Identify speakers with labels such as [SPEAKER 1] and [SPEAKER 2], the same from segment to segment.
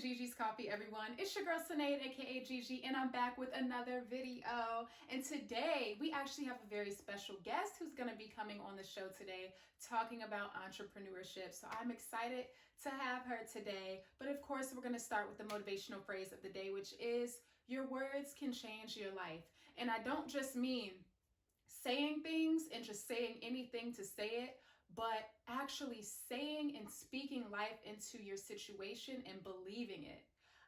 [SPEAKER 1] Gigi's Coffee, everyone. It's your girl Sinead, aka GiGi, and I'm back with another video. And today we actually have a very special guest who's going to be coming on the show today talking about entrepreneurship. So I'm excited to have her today. But of course, we're going to start with the motivational phrase of the day, which is your words can change your life. And I don't just mean saying things and just saying anything to say it, but actually saying and speaking life into your situation and believing it.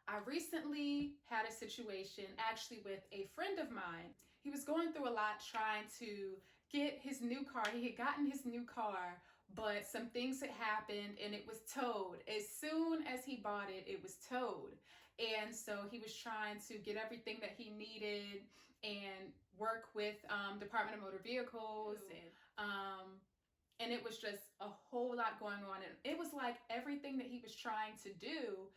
[SPEAKER 1] I recently had a situation actually with a friend of mine. He was going through a lot trying to get his new car. He had gotten his new car, but some things had happened and it was towed. As soon as he bought it, it was towed. And so he was trying to get everything that he needed and work with Department of Motor Vehicles and it was just a whole lot going on. And it was like everything that he was trying to do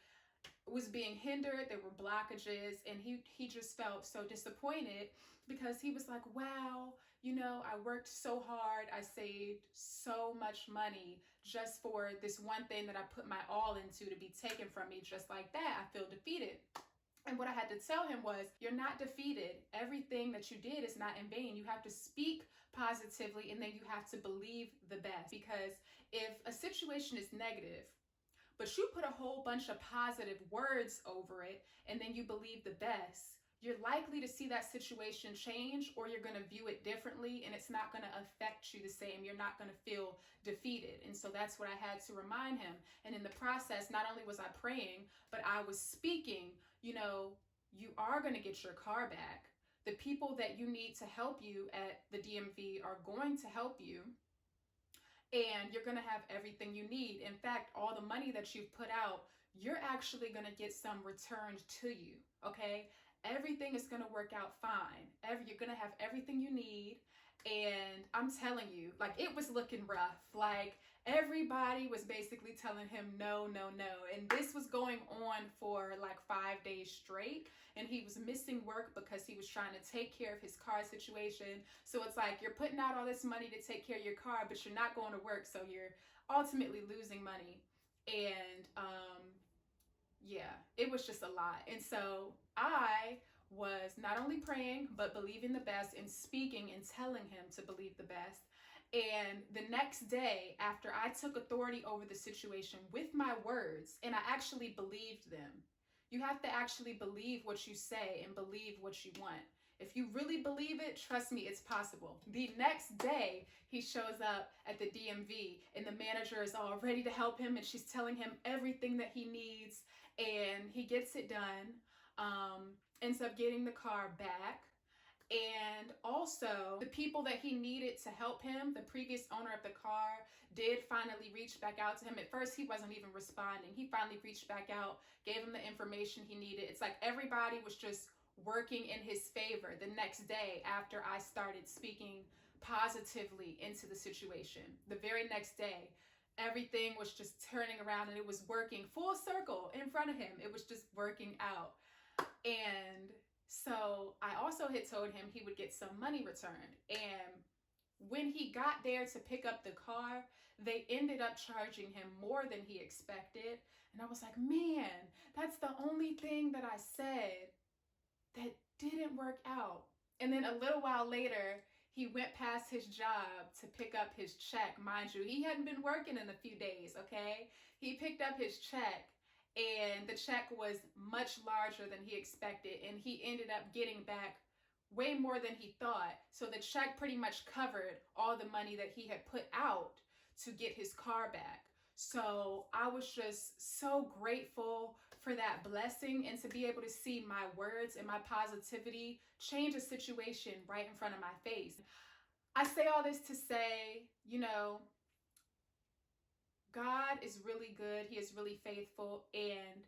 [SPEAKER 1] was being hindered. There were blockages, and he just felt so disappointed because he was like, wow, you know, I worked so hard. I saved so much money just for this one thing that I put my all into to be taken from me just like that. I feel defeated. And what I had to tell him was, you're not defeated. Everything that you did is not in vain. You have to speak positively, and then you have to believe the best. Because if a situation is negative, but you put a whole bunch of positive words over it, and then you believe the best, you're likely to see that situation change, or you're going to view it differently, and it's not going to affect you the same. You're not going to feel defeated. And so that's what I had to remind him. And in the process, not only was I praying, but I was speaking, you know, you are going to get your car back. The people that you need to help you at the DMV are going to help you. And you're going to have everything you need. In fact, all the money that you've put out, you're actually going to get some returned to you. Okay? Everything is going to work out fine. You're going to have everything you need. And I'm telling you, like, it was looking rough. Like, everybody was basically telling him no, no, no. And this was going on for like 5 days straight. And he was missing work because he was trying to take care of his car situation. So it's like, you're putting out all this money to take care of your car, but you're not going to work. So you're ultimately losing money. And, yeah, it was just a lot. And so I was not only praying, but believing the best and speaking and telling him to believe the best. And the next day, after I took authority over the situation with my words, and I actually believed them. You have to actually believe what you say and believe what you want. If you really believe it, trust me, it's possible. The next day, he shows up at the DMV and the manager is all ready to help him, and she's telling him everything that he needs, and he gets it done, ends up getting the car back. And also, the people that he needed to help him, the previous owner of the car, did finally reach back out to him. At first, he wasn't even responding. He finally reached back out, gave him the information he needed. It's like everybody was just working in his favor the next day after I started speaking positively into the situation. The very next day, everything was just turning around and it was working full circle in front of him. It was just working out. And so I also had told him he would get some money returned. And when he got there to pick up the car, they ended up charging him more than he expected. And I was like, man, that's the only thing that I said that didn't work out. And then a little while later, he went past his job to pick up his check. Mind you, he hadn't been working in a few days, okay? He picked up his check, and the check was much larger than he expected, and he ended up getting back way more than he thought. So the check pretty much covered all the money that he had put out to get his car back. So I was just so grateful for that blessing and to be able to see my words and my positivity change a situation right in front of my face. I say all this to say, you know, God is really good. He is really faithful. And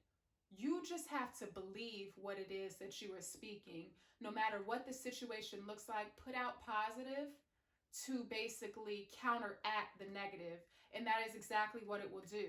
[SPEAKER 1] you just have to believe what it is that you are speaking. No matter what the situation looks like, put out positive to basically counteract the negative. And that is exactly what it will do.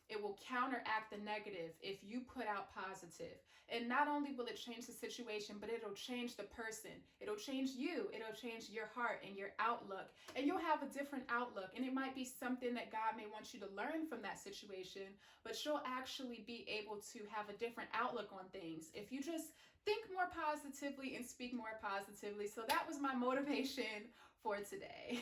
[SPEAKER 1] It will counteract the negative if you put out positive. And not only will it change the situation, but it'll change the person. It'll change you. It'll change your heart and your outlook. And you'll have a different outlook. And it might be something that God may want you to learn from that situation, but you'll actually be able to have a different outlook on things if you just think more positively and speak more positively. So that was my motivation for today.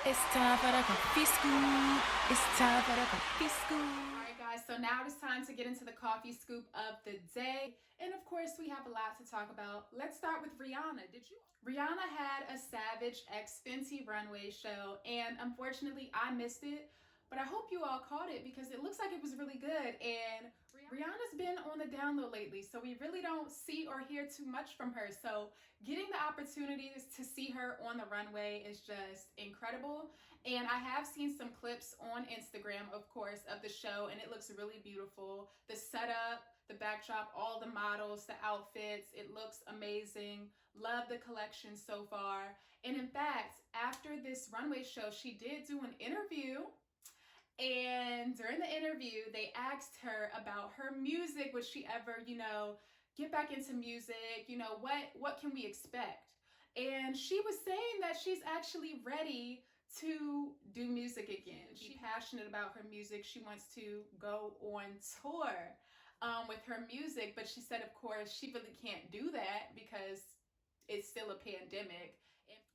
[SPEAKER 2] It's time for the coffee scoop. It's time for the coffee scoop.
[SPEAKER 1] All right, guys, so now it's time to get into the coffee scoop of the day. And of course, we have a lot to talk about. Let's start with Rihanna. Rihanna had a Savage x Fenty runway show, and unfortunately, I missed it. But I hope you all caught it because it looks like it was really good. And Rihanna's been on the down low lately, so we really don't see or hear too much from her. So getting the opportunities to see her on the runway is just incredible. And I have seen some clips on Instagram, of course, of the show, and it looks really beautiful. The setup, the backdrop, all the models, the outfits, it looks amazing. Love the collection so far. And in fact, after this runway show, she did do an interview. And during the interview, they asked her about her music. Would she ever, get back into music? What can we expect? And she was saying that she's actually ready to do music again. She's passionate about her music. She wants to go on tour with her music. But she said, of course, she really can't do that because it's still a pandemic.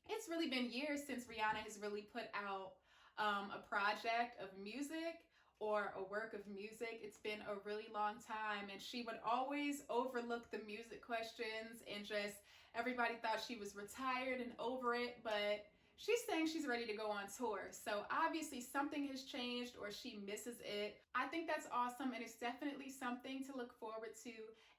[SPEAKER 1] It's really been years since Rihanna has really put out a project of music or a work of music. It's been a really long time, and she would always overlook the music questions, and just everybody thought she was retired and over it, but she's saying she's ready to go on tour. So obviously something has changed or she misses it. I think that's awesome, and it's definitely something to look forward to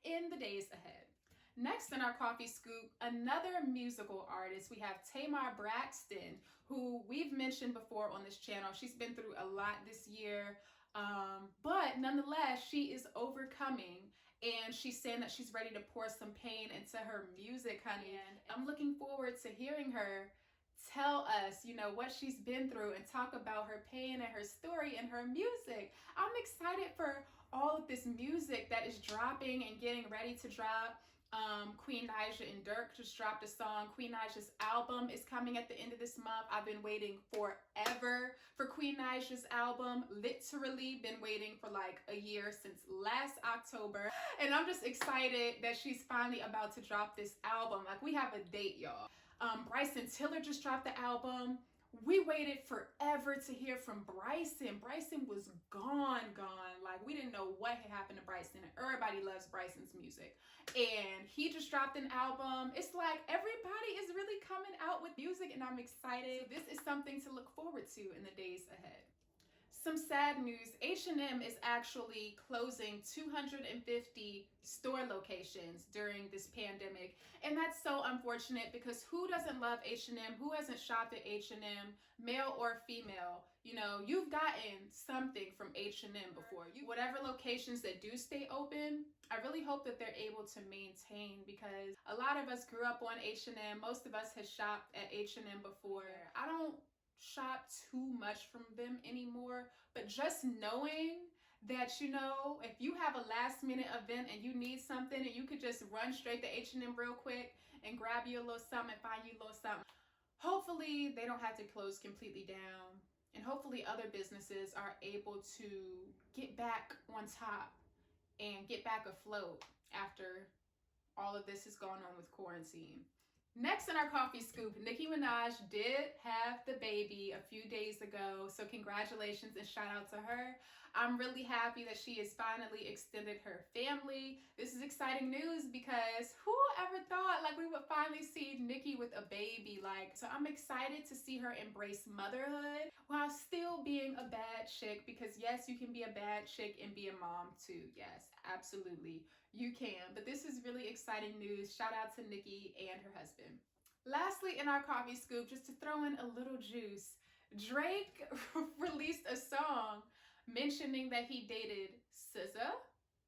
[SPEAKER 1] in the days ahead. Next in our coffee scoop, another musical artist. We have Tamar Braxton, who we've mentioned before on this channel. She's been through a lot this year, but nonetheless, she is overcoming, and she's saying that she's ready to pour some pain into her music, honey. And I'm looking forward to hearing her tell us, what she's been through and talk about her pain and her story and her music. I'm excited for all of this music that is dropping and getting ready to drop. Queen Naija and Dirk just dropped a song. Queen Naija's album is coming at the end of this month. I've been waiting forever for Queen Naija's album. Literally been waiting for like a year, since last October. And I'm just excited that she's finally about to drop this album. Like, we have a date, y'all. Bryson Tiller just dropped the album. We waited forever to hear from Bryson. Bryson was gone. Like, we didn't know what had happened to Bryson. And everybody loves Bryson's music. And he just dropped an album. It's like everybody is really coming out with music, and I'm excited. So this is something to look forward to in the days ahead. Some sad news. H&M is actually closing 250 store locations during this pandemic. And that's so unfortunate, because who doesn't love H&M? Who hasn't shopped at H&M, male or female? You've gotten something from H&M before. Whatever locations that do stay open, I really hope that they're able to maintain, because a lot of us grew up on H&M. Most of us have shopped at H&M before. I don't shop too much from them anymore, but just knowing that, if you have a last minute event and you need something, and you could just run straight to H&M real quick and grab you a little something and find you a little something. Hopefully they don't have to close completely down, and hopefully other businesses are able to get back on top and get back afloat after all of this has gone on with quarantine. Next in our coffee scoop, Nicki Minaj did have the baby a few days ago, so congratulations and shout out to her. I'm really happy that she has finally extended her family. This is exciting news, because who ever thought we would finally see Nicki with a baby? So I'm excited to see her embrace motherhood while still being a bad chick, because yes, you can be a bad chick and be a mom too. Yes, absolutely. You can. But this is really exciting news. Shout out to Nicki and her husband. Lastly, in our coffee scoop, just to throw in a little juice, Drake released a song mentioning that he dated SZA.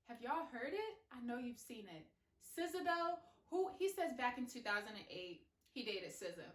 [SPEAKER 1] Have y'all heard it? I know you've seen it. SZA, though, who he says back in 2008, he dated SZA.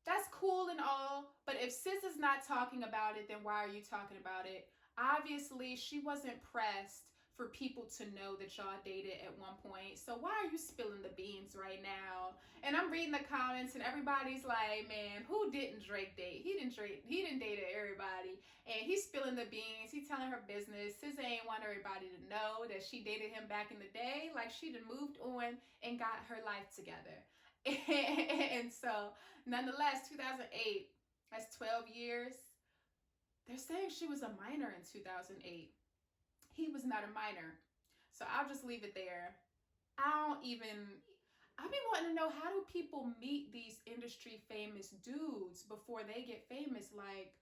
[SPEAKER 1] That's cool and all, but if SZA's not talking about it, then why are you talking about it? obviously she wasn't pressed for people to know that y'all dated at one point. So why are you spilling the beans right now? And I'm reading the comments and everybody's like, man, who didn't Drake date? He didn't date everybody. And he's spilling the beans. He's telling her business. SZA ain't want everybody to know that she dated him back in the day. Like she done moved on and got her life together. And so nonetheless, 2008, that's 12 years. They're saying she was a minor in 2008. He was not a minor. So I'll just leave it there. I've been wanting to know, how do people meet these industry famous dudes before they get famous? Like,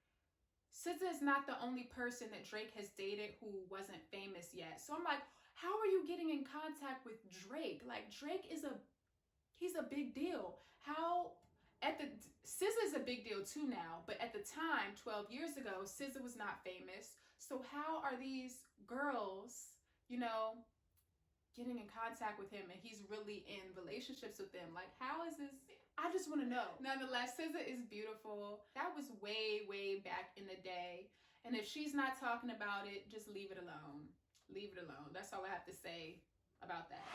[SPEAKER 1] SZA is not the only person that Drake has dated who wasn't famous yet. So I'm like, how are you getting in contact with Drake? Like, he's a big deal. How SZA is a big deal too now, but at the time, 12 years ago, SZA was not famous. So how are these girls, getting in contact with him and he's really in relationships with them? Like, how is this? I just want to know. Nonetheless, SZA is beautiful. That was way, way back in the day. And if she's not talking about it, just leave it alone. Leave it alone. That's all I have to say about that.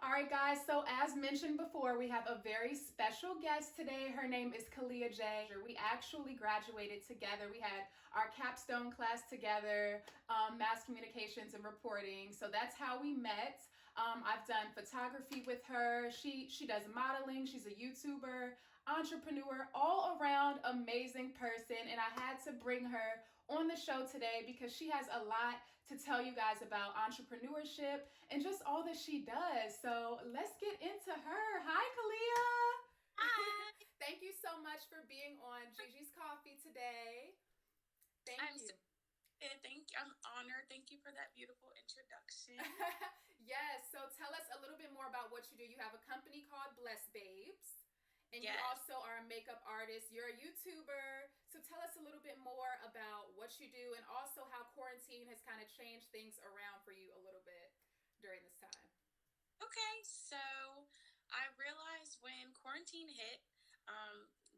[SPEAKER 1] All right, guys, so as mentioned before, we have a very special guest today. Her name is Kalia J. We actually graduated together. We had our capstone class together, mass communications and reporting. So that's how we met. I've done photography with her. She does modeling. She's a YouTuber, entrepreneur, all around amazing person. And I had to bring her on the show today because she has a lot to tell you guys about entrepreneurship and just all that she does. So let's get into her. Hi, Kalia.
[SPEAKER 3] Hi.
[SPEAKER 1] Thank you so much for being on GiGi's Coffee today. Thank you.
[SPEAKER 3] Thank you. I'm honored. Thank you for that beautiful introduction.
[SPEAKER 1] Yes. So tell us a little bit more about what you do. You have a company called Blessed Babes. And
[SPEAKER 3] yes.
[SPEAKER 1] You also are a makeup artist. You're a YouTuber. So tell us a little bit more about what you do and also how quarantine has kind of changed things around for you a little bit during this time.
[SPEAKER 3] Okay. So I realized when quarantine hit,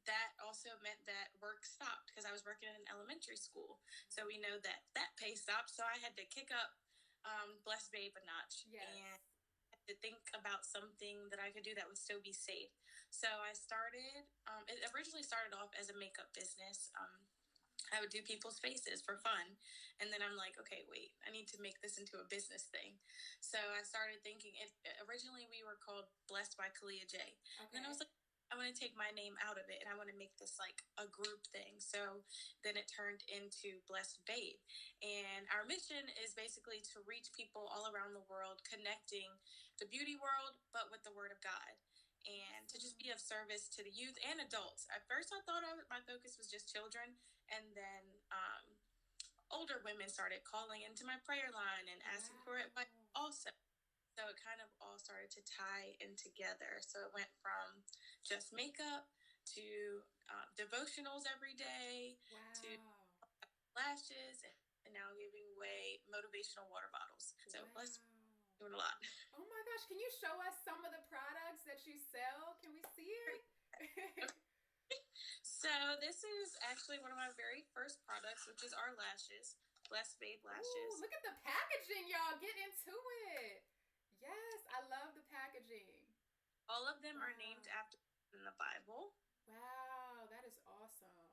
[SPEAKER 3] that also meant that work stopped because I was working in an elementary school. So we know that pay stopped. So I had to kick up Blessed Babe a notch.
[SPEAKER 1] Yes.
[SPEAKER 3] And to think about something that I could do that would still be safe. So I started, it originally started off as a makeup business. I would do people's faces for fun. And then I'm like, okay, wait, I need to make this into a business thing. So I started thinking, originally we were called Blessed by Kalia J. Okay. And then I was like, I want to take my name out of it and I want to make this like a group thing. So then it turned into Blessed Babe. And our mission is basically to reach people all around the world, connecting the beauty world, but with the Word of God. And to just be of service to the youth and adults. At first I thought my focus was just children. And then older women started calling into my prayer line and asking for advice also. So it kind of all started to tie in together. So it went from just makeup to devotionals every day to lashes and now giving away motivational water bottles. So let's doing a lot.
[SPEAKER 1] Oh my gosh, can you show us some of the products that you sell? Can we see it?
[SPEAKER 3] So this is actually one of my very first products, which is our lashes, Blessed Babe lashes.
[SPEAKER 1] Ooh, look at the packaging, y'all. Get into it. Yes, I love the packaging.
[SPEAKER 3] All of them are named after in the Bible.
[SPEAKER 1] Wow, that is awesome.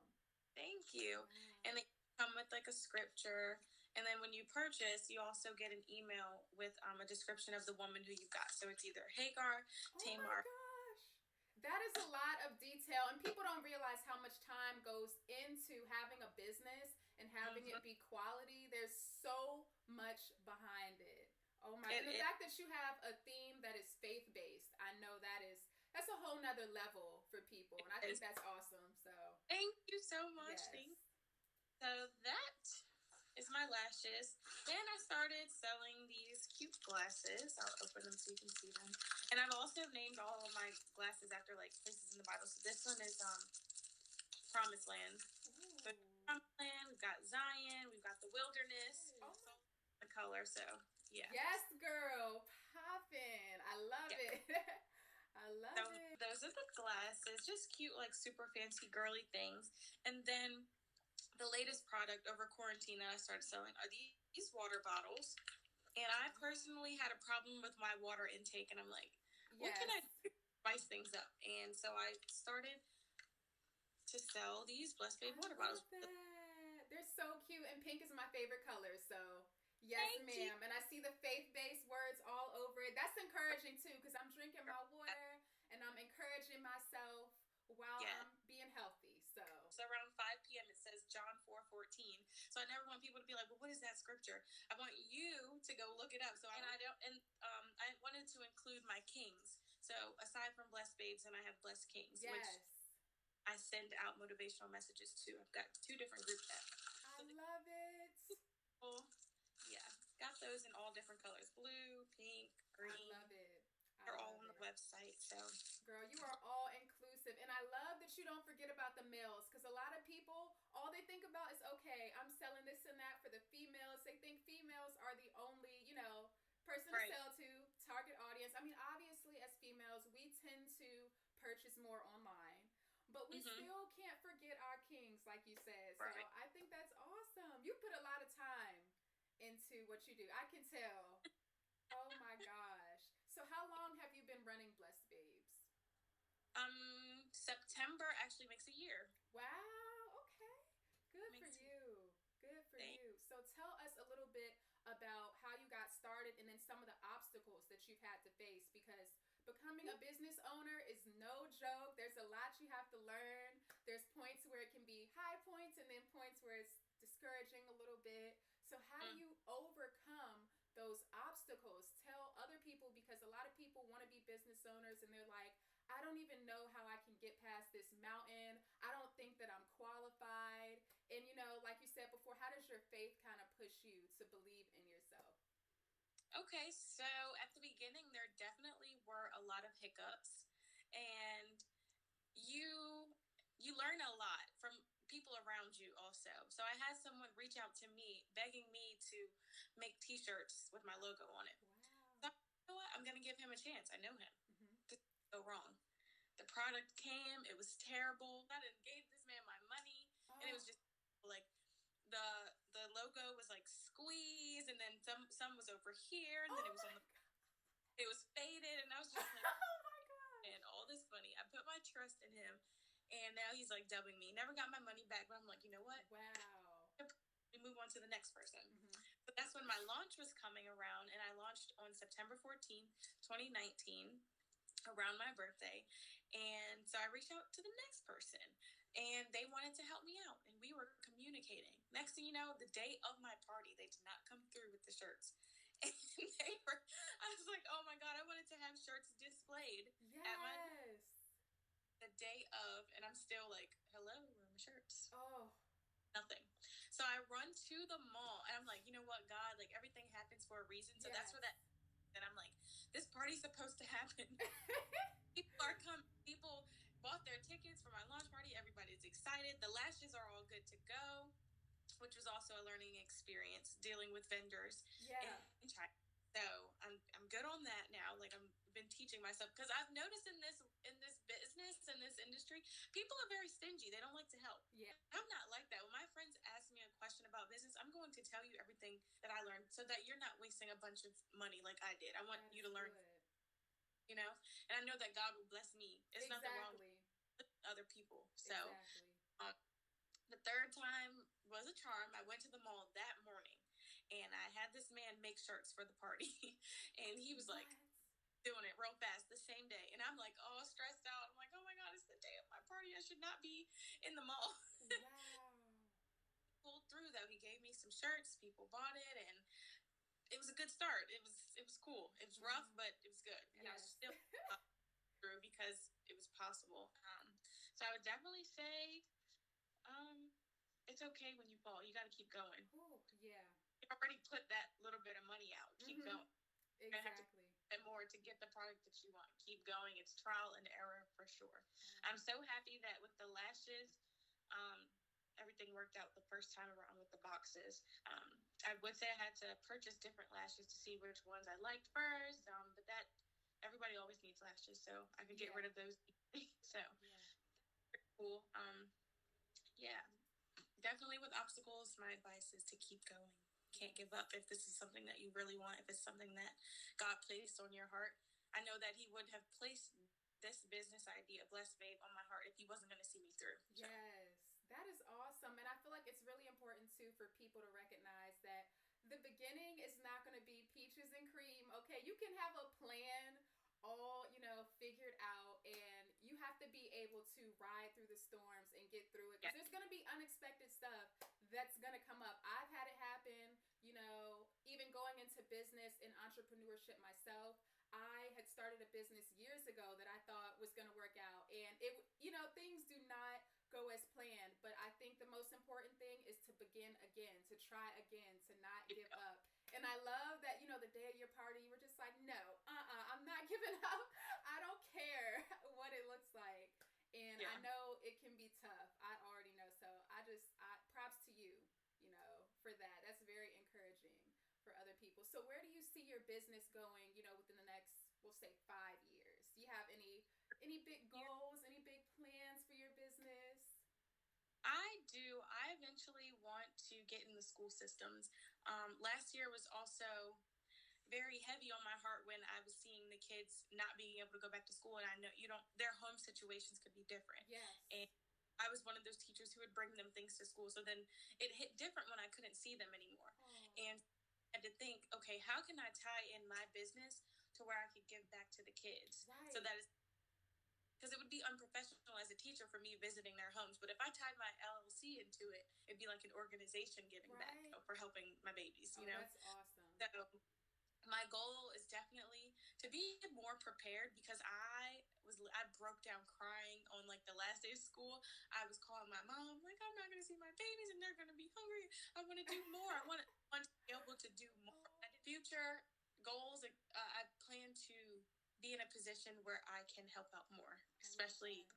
[SPEAKER 3] Thank you. And they come with like a scripture. And then when you purchase, you also get an email with a description of the woman who you got. So it's either Hagar, Tamar.
[SPEAKER 1] Oh my gosh. That is a lot of detail. And people don't realize how much time goes into having a business and having it be quality. There's so much behind it. Oh my! And the fact that you have a theme that is faith-based, I know that's a whole nother level for people, and I think that's awesome. So
[SPEAKER 3] thank you so much.
[SPEAKER 1] Yes.
[SPEAKER 3] So that is my lashes. Then I started selling these cute glasses. I'll open them so you can see them. And I've also named all of my glasses after like places in the Bible. So this one is Promised Land. So Promised Land. We've got Zion. We've got the Wilderness. Also the color. So. Yeah.
[SPEAKER 1] Yes, girl. Poppin'. I love it. I I love
[SPEAKER 3] So
[SPEAKER 1] it.
[SPEAKER 3] those are the glasses, just cute, like super fancy girly things. And then the latest product over quarantine that I started selling are these water bottles. And I personally had a problem with my water intake, and I'm like, what can I do to spice things up? And so I started to sell these Blessed Babe water bottles.
[SPEAKER 1] That. They're so cute, and pink is my favorite color. So yes,
[SPEAKER 3] Thank
[SPEAKER 1] ma'am.
[SPEAKER 3] you.
[SPEAKER 1] And I see the faith-based words all over it. That's encouraging too, because I'm drinking my water and I'm encouraging myself while
[SPEAKER 3] Yeah.
[SPEAKER 1] I'm being healthy. So
[SPEAKER 3] around 5 p.m. it says John 4:14. So I never want people to be like, well, what is that scripture? I want you to go look it up. So I wanted to include my kings. So aside from Blessed Babes, and I have Blessed Kings, which
[SPEAKER 1] yes,
[SPEAKER 3] I send out motivational messages to. I've got 2 different group chats.
[SPEAKER 1] I love it.
[SPEAKER 3] Well, yeah, got those in all different colors: blue, pink, green.
[SPEAKER 1] I love it.
[SPEAKER 3] They're all on the website. So,
[SPEAKER 1] girl, you are all inclusive, and I love that you don't forget about the males, because a lot of people, all they think about is, okay, I'm selling this and that for the females. They think females are the only, person to sell to, target audience. I mean, obviously, as females, we tend to purchase more online. But we still can't forget our kings, like you said. So I think that's awesome. You put a lot of time into what you do. I can tell. Oh my gosh. So how long have you been running Blessed Babes?
[SPEAKER 3] September actually makes a year.
[SPEAKER 1] Wow. Okay. Good for you. Good for you. So tell us a little bit about how you got started and then some of the obstacles that you've had to face, because becoming a business owner is no joke. There's a lot you have to learn. There's points where it can be high points and then points where it's discouraging a little bit. So how do you overcome those obstacles? Tell other people, because a lot of people want to be business owners and they're like, I don't even know how I can get past this mountain. I don't think that I'm qualified. And like you said before, how does your faith kind of push you to believe in yourself?
[SPEAKER 3] Okay, so at the beginning, there definitely were a lot of hiccups, and you learn a lot from people around you also. So I had someone reach out to me begging me to make t-shirts with my logo on it.
[SPEAKER 1] Wow.
[SPEAKER 3] So you know what? I'm going to give him a chance. I know him. Could go wrong. The product came. It was terrible. I didn't gave this man my money, and it was just like the logo was like squeezed, and then some was over here, and then it was faded, and I was just like,
[SPEAKER 1] oh my god!
[SPEAKER 3] And all this money, I put my trust in him, and now he's like dubbing me. Never got my money back, but I'm like, you know what?
[SPEAKER 1] Wow.
[SPEAKER 3] We move on to the next person. But that's when my launch was coming around, and I launched on September 14th, 2019. Around my birthday. And so I reached out to the next person, and they wanted to help me out, and we were communicating. Next thing you know, the day of my party, they did not come through with the shirts. And I was like, oh my God, I wanted to have shirts displayed at the day of, and I'm still like, hello, where are my shirts? Nothing. So I run to the mall, and I'm like, you know what, God, like everything happens for a reason. So that's where and I'm like, this party's supposed to happen. People are coming. People bought their tickets for my launch party. Everybody's excited. The lashes are all good to go, which was also a learning experience dealing with vendors in China. So I'm good on that now. Like I've been teaching myself, because I've noticed in this business, in this industry, people are very stingy. They don't like to help.
[SPEAKER 1] Yeah.
[SPEAKER 3] I'm not like that. When my friends ask me a question about business, I'm going to tell you everything that I learned, so that you're not wasting a bunch of money like I did. I want you to learn, and I know that God will bless me. It's nothing wrong with other people. So the third time was a charm. I went to the mall that morning, and I had this man make shirts for the party, and he was like doing it real fast the same day, and I'm like all stressed out. I'm like, oh my God, it's the day of my party. I should not be in the mall.
[SPEAKER 1] Wow.
[SPEAKER 3] Pulled through though. He gave me some shirts. People bought it, and it was a good start. It was cool. It was rough, but it was good, and I was still through because it was possible. So I would definitely say, it's okay when you fall. You got to keep going.
[SPEAKER 1] Oh yeah.
[SPEAKER 3] You already put that little bit of money out. Keep going.
[SPEAKER 1] Exactly.
[SPEAKER 3] And more to get the product that you want. Keep going. It's trial and error for sure. I'm so happy that with the lashes, everything worked out the first time around with the boxes. I would say I had to purchase different lashes to see which ones I liked first, but that everybody always needs lashes, so I could get rid of those. So cool. Yeah, definitely with obstacles, my advice is to keep going. Can't give up if this is something that you really want, if it's something that God placed on your heart. I know that he would have placed this business idea, Blessed Babe, on my heart if he wasn't going to see me through. So.
[SPEAKER 1] Yes, that is awesome. And I feel like it's really important too for people to recognize that the beginning is not going to be peaches and cream. Okay, you can have a plan all, figured out, and you have to be able to ride through the storms and get through it, because there's going to be unexpected stuff that's going to come up. I've had it happen, even going into business and entrepreneurship myself. I had started a business years ago that I thought was going to work out, and things do not go as planned. But I think the most important thing is to begin again, to try again, to not give up. And I love that, the day of your party, you were just like, no, I'm not giving up. I don't care what it looks like. And I know it can be tough. I already know. So I props to you, for that. That's very encouraging for other people. So where do you see your business going, within the next, we'll say 5 years? Do you have any big goals, any big plans for your business?
[SPEAKER 3] I do. I eventually want to get in the school systems. Last year was also very heavy on my heart when I was seeing the kids not being able to go back to school. And I know their home situations could be different.
[SPEAKER 1] Yes.
[SPEAKER 3] And I was one of those teachers who would bring them things to school. So then it hit different when I couldn't see them anymore. And I had to think, okay, how can I tie in my business to where I could give back to the kids?
[SPEAKER 1] Right.
[SPEAKER 3] So that is, because it would be unprofessional as a teacher for me visiting their homes. But if I tied my LLC into it, it'd be like an organization giving back for helping my babies,
[SPEAKER 1] That's awesome.
[SPEAKER 3] So my goal is definitely to be more prepared, because I broke down crying on like the last day of school. I was calling my mom, like, I'm not going to see my babies and they're going to be hungry. I want to do more. I want to be able to do more. Future goals, I plan to be in a position where I can help out more, especially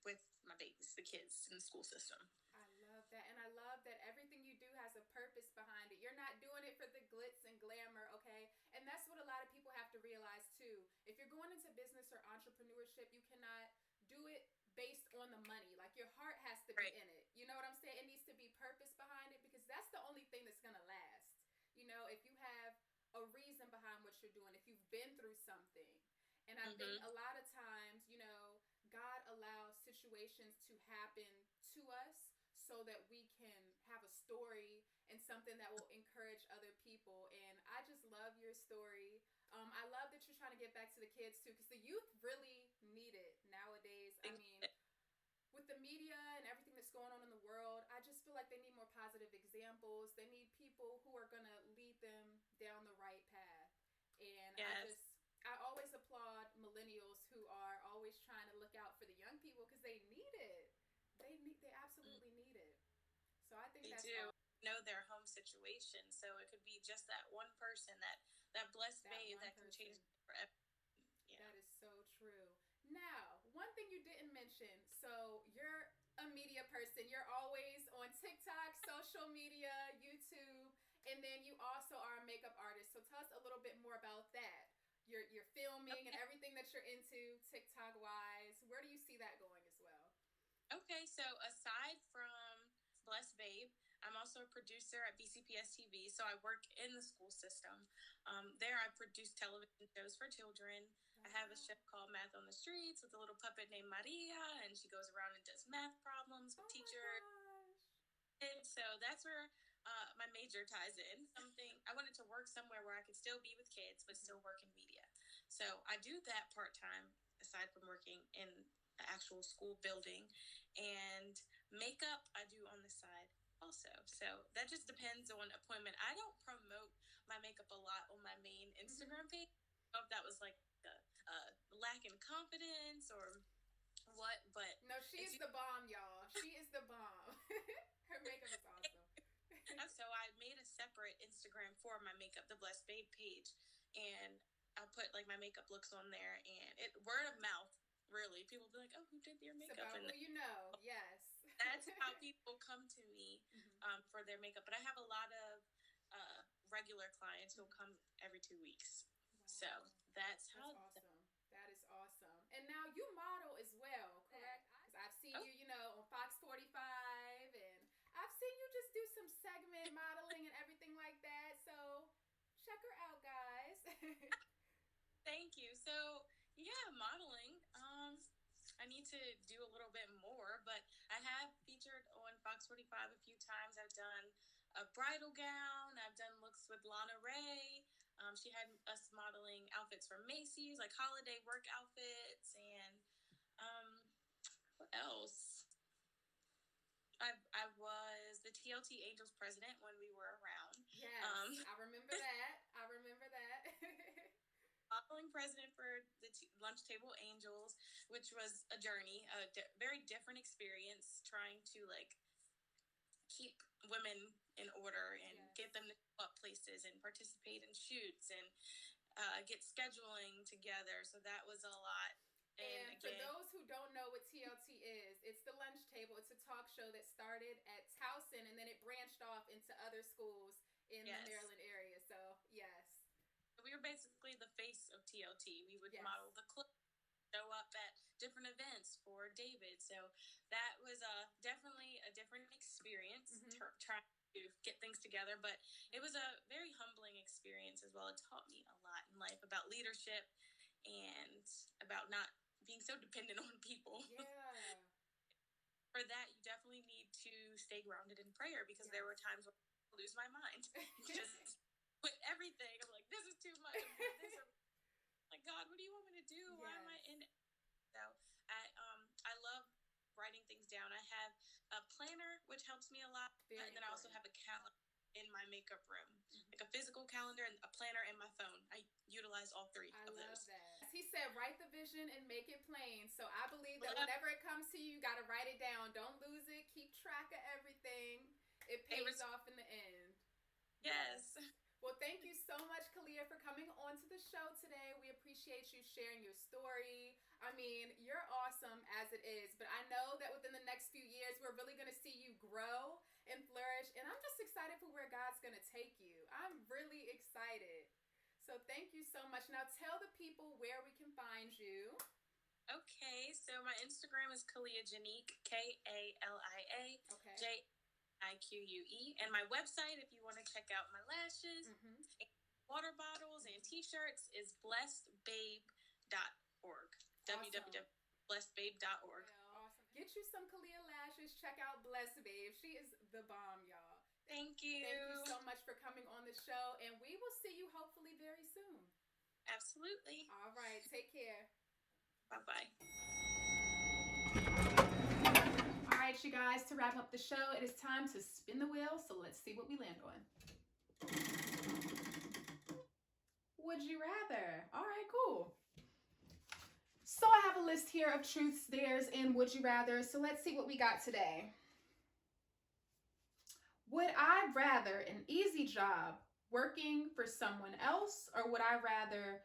[SPEAKER 3] with my babies, the kids in the school system.
[SPEAKER 1] I love that. And I love that everything you do has a purpose behind it. You're not doing it for the glitz and glamour, okay? And that's what a lot of people have to realize too. If you're going into business or entrepreneurship, you cannot do it based on the money. Like, your heart has to be in it. You know what I'm saying? It needs to be purpose behind it, because that's the only thing that's going to last. If you have a reason behind what you're doing, if you've been through something. And I think a lot of times, God allows situations to happen to us so that we can have a story and something that will encourage other people. And I just love your story. I love that you're trying to get back to the kids too, because the youth really need it nowadays. I mean, with the media and everything that's going on in the world, I just feel like they need more positive examples. They need people who are going to lead them down the right path. And I always applaud millennials who are always trying to look out for the young people, because they need it. They absolutely need it. So I think that's
[SPEAKER 3] do know their home situation. So it could be just that one person, that blessed babe that can change forever.
[SPEAKER 1] Yeah. That is so true. Now, one thing you didn't mention. So you're a media person. You're always on TikTok, social media, YouTube, and then you also are a makeup artist. So tell us a little bit more about that. You're filming and everything that you're into TikTok wise. Where do you see that going as well?
[SPEAKER 3] Okay, so aside from Blessed Babe, I'm also a producer at BCPS TV. So I work in the school system. There I produce television shows for children. I have a show called Math on the Streets with a little puppet named Maria, and she goes around and does math problems with teachers. And so that's where my major ties in. I wanted to work somewhere where I could still be with kids, but still work in media. So I do that part-time, aside from working in the actual school building. And makeup I do on the side also. So that just depends on appointment. I don't promote my makeup a lot on my main Instagram page. I don't know if that was like a lack in confidence or what, but
[SPEAKER 1] no, she is the bomb, y'all. She is the bomb. Her makeup is awesome.
[SPEAKER 3] So I made a separate Instagram for my makeup, the Blessed Babe page, and I put like my makeup looks on there, and it word of mouth. Really, people be like, "Oh, who did your makeup?"
[SPEAKER 1] It's about who you know. Yes,
[SPEAKER 3] that's how people come to me for their makeup. But I have a lot of regular clients who'll come every 2 weeks. Wow. So that's how
[SPEAKER 1] awesome. And now you model as well, correct? Because I've seen you, you know, on Fox 45, and I've seen you just do some segment modeling and everything like that. So check her out, guys.
[SPEAKER 3] Thank you. So yeah, modeling. I need to do a little bit more, but I have featured on Fox 45 a few times. I've done a bridal gown. I've done looks with Lana Ray. She had us modeling outfits from Macy's, like holiday work outfits, and what else? I was the TLT Angels president when we were around.
[SPEAKER 1] Yes, I remember that. I remember that.
[SPEAKER 3] Modeling president for the Lunch Table Angels, which was a journey, a very different experience, trying to like keep women in order and get them to go up places and participate in shoots and get scheduling together. So that was a lot.
[SPEAKER 1] And for those who don't know what TLT is, it's the Lunch Table. It's a talk show that started at Towson and then it branched off into other schools in the Maryland area. So, yes.
[SPEAKER 3] We were basically the face of TLT. We would model the clip, show up at different events for David. So that was definitely a different experience, trying to get things together. But it was a very humbling experience as well. It taught me a lot in life about leadership and about not being so dependent on people.
[SPEAKER 1] Yeah.
[SPEAKER 3] For that, you definitely need to stay grounded in prayer, because there were times when I lose my mind. Just with everything. I'm like, this is too much. Like, God, what do you want me to do? Why am I in it? So I love writing things down. I have a planner, which helps me a lot. And then I also have a calendar in my makeup room, like a physical calendar and a planner in my phone. I utilize all three of those. I love
[SPEAKER 1] that. He said, write the vision and make it plain. So I believe that whenever it comes to you, you got to write it down. Don't lose it. Keep track of everything. It pays off in the end.
[SPEAKER 3] Yes.
[SPEAKER 1] Well, thank you so much, Kalia, for coming on to the show today. We appreciate you sharing your story. I mean, you're awesome as it is, but I know that within the next few years, we're really going to see you grow and flourish, and I'm just excited for where God's going to take you. I'm really excited. So thank you so much. Now tell the people where we can find you.
[SPEAKER 3] Okay, so my Instagram is Kalia Janique, Kalia Jique, and my website, if you want to check out my lashes, water bottles, and t-shirts, is blessedbabe.org. www.blessedbabe.org.
[SPEAKER 1] Awesome. Get you some Kalia lashes. Check out Blessed Babe. She is the bomb, y'all.
[SPEAKER 3] Thank you.
[SPEAKER 1] Thank you so much for coming on the show, and we will see you hopefully very soon.
[SPEAKER 3] Absolutely.
[SPEAKER 1] All right. Take care.
[SPEAKER 3] Bye-bye.
[SPEAKER 1] All right, you guys, to wrap up the show, it is time to spin the wheel, so let's see what we land on. Would you rather? All right, cool. So I have a list here of truths, dares, and would you rather, so let's see what we got today. Would I rather an easy job working for someone else, or would I rather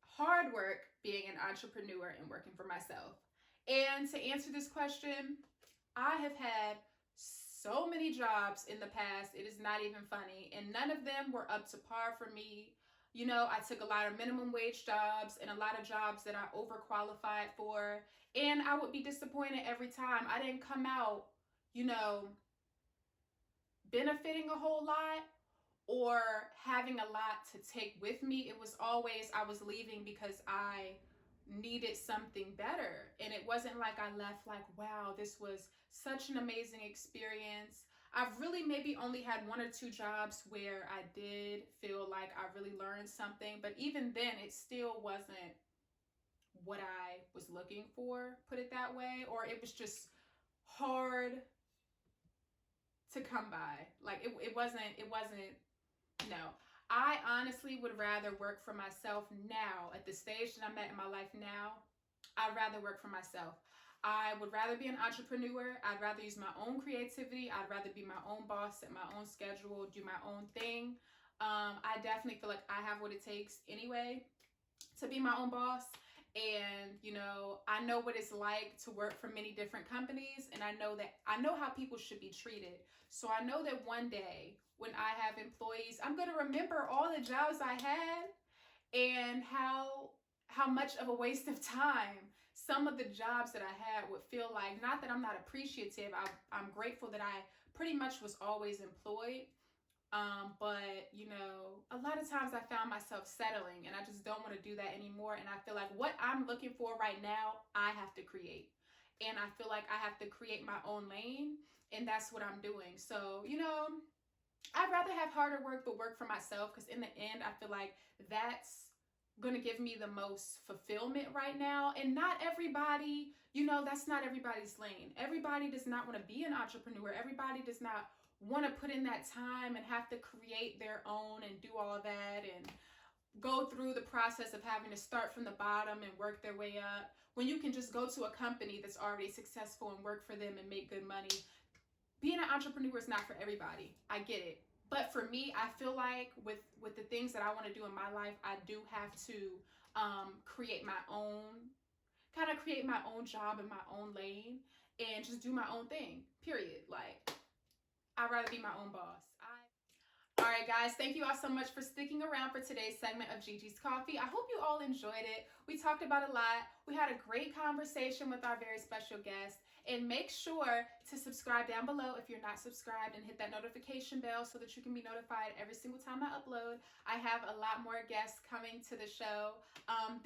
[SPEAKER 1] hard work being an entrepreneur and working for myself? And to answer this question, I have had so many jobs in the past, it is not even funny, and none of them were up to par for me. You know, I took a lot of minimum wage jobs and a lot of jobs that I overqualified for, and I would be disappointed every time. I didn't come out, you know, benefiting a whole lot or having a lot to take with me. It was always, I was leaving because I needed something better. And it wasn't like I left like, wow, this was such an amazing experience. I've really maybe only had 1 or 2 jobs where I did feel like I really learned something, but even then it still wasn't what I was looking for, put it that way, or it was just hard to come by. Like it wasn't, no. I honestly would rather work for myself now, at the stage that I'm at in my life now. I'd rather work for myself. I would rather be an entrepreneur. I'd rather use my own creativity. I'd rather be my own boss, set my own schedule, do my own thing. I definitely feel like I have what it takes anyway to be my own boss. And, you know, I know what it's like to work for many different companies, and I know how people should be treated. So I know that one day when I have employees, I'm going to remember all the jobs I had and how much of a waste of time some of the jobs that I had would feel like, not that I'm not appreciative, I'm grateful that I pretty much was always employed. But you know, a lot of times I found myself settling, and I just don't want to do that anymore. And I feel like what I'm looking for right now, I have to create. And I feel like I have to create my own lane, and that's what I'm doing. So, you know, I'd rather have harder work, but work for myself, because in the end, I feel like that's going to give me the most fulfillment right now. And not everybody, you know, that's not everybody's lane. Everybody does not want to be an entrepreneur. Everybody does not want to put in that time and have to create their own and do all of that and go through the process of having to start from the bottom and work their way up, when you can just go to a company that's already successful and work for them and make good money. Being an entrepreneur is not for everybody. I get it. But for me, I feel like with the things that I want to do in my life, I do have to create my own, kind of create my own job in my own lane and just do my own thing, period. Like, I'd rather be my own boss. All right, guys, thank you all so much for sticking around for today's segment of Gigi's Coffee. I hope you all enjoyed it. We talked about a lot. We had a great conversation with our very special guest. And make sure to subscribe down below if you're not subscribed, and hit that notification bell so that you can be notified every single time I upload. I have a lot more guests coming to the show.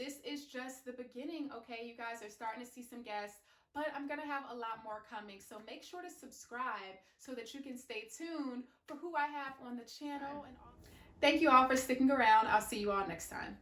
[SPEAKER 1] This is just the beginning, okay? You guys are starting to see some guests, but I'm going to have a lot more coming. So make sure to subscribe so that you can stay tuned for who I have on the channel. And thank you all for sticking around. I'll see you all next time.